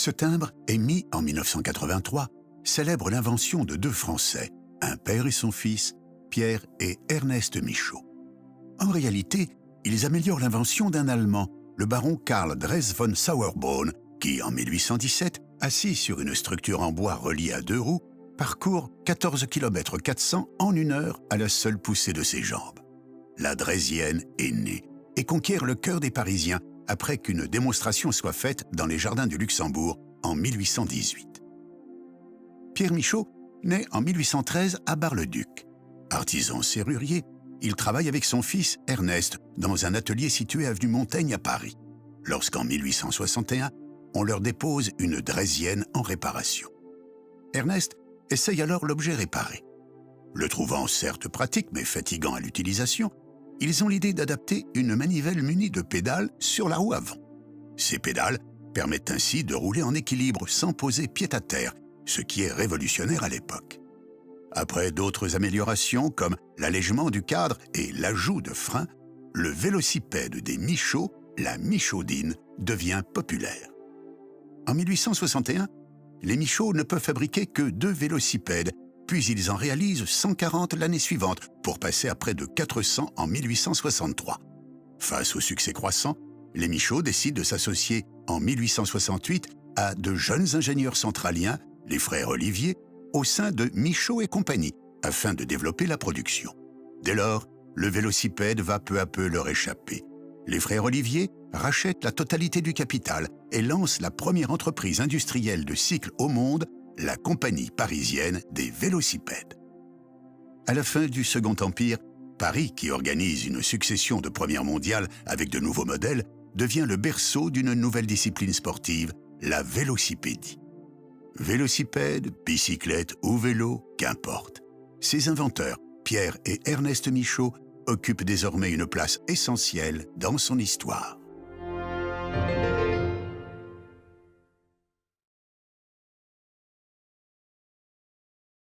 Ce timbre, émis en 1983, célèbre l'invention de deux Français, un père et son fils, Pierre et Ernest Michaud. En réalité, ils améliorent l'invention d'un Allemand, le baron Karl Dres von Sauerborn, qui, en 1817, assis sur une structure en bois reliée à deux roues, parcourt 14 km 400 en 1 heure à la seule poussée de ses jambes. La Dresienne est née et conquiert le cœur des Parisiens après qu'une démonstration soit faite dans les jardins du Luxembourg en 1818. Pierre Michaud naît en 1813 à Bar-le-Duc. Artisan serrurier, il travaille avec son fils Ernest dans un atelier situé avenue Montaigne à Paris, lorsqu'en 1861, on leur dépose une Dresienne en réparation. Ernest essaye alors l'objet réparé. Le trouvant certes pratique mais fatigant à l'utilisation, ils ont l'idée d'adapter une manivelle munie de pédales sur la roue avant. Ces pédales permettent ainsi de rouler en équilibre sans poser pied à terre, ce qui est révolutionnaire à l'époque. Après d'autres améliorations comme l'allègement du cadre et l'ajout de freins, le vélocipède des Michaud, la Michaudine, devient populaire. En 1861, les Michaud ne peuvent fabriquer que 2 vélocipèdes, puis ils en réalisent 140 l'année suivante, pour passer à près de 400 en 1863. Face au succès croissant, les Michaud décident de s'associer en 1868 à de jeunes ingénieurs centraliens, les frères Olivier, au sein de Michaud et compagnie, afin de développer la production. Dès lors, le vélocipède va peu à peu leur échapper. Les frères Olivier rachètent la totalité du capital et lancent la première entreprise industrielle de cycle au monde, la Compagnie parisienne des vélocipèdes. À la fin du Second Empire, Paris, qui organise une succession de premières mondiales avec de nouveaux modèles, devient le berceau d'une nouvelle discipline sportive, la vélocipédie. Vélocipède, bicyclette ou vélo, qu'importe. Ses inventeurs, Pierre et Ernest Michaud, occupent désormais une place essentielle dans son histoire.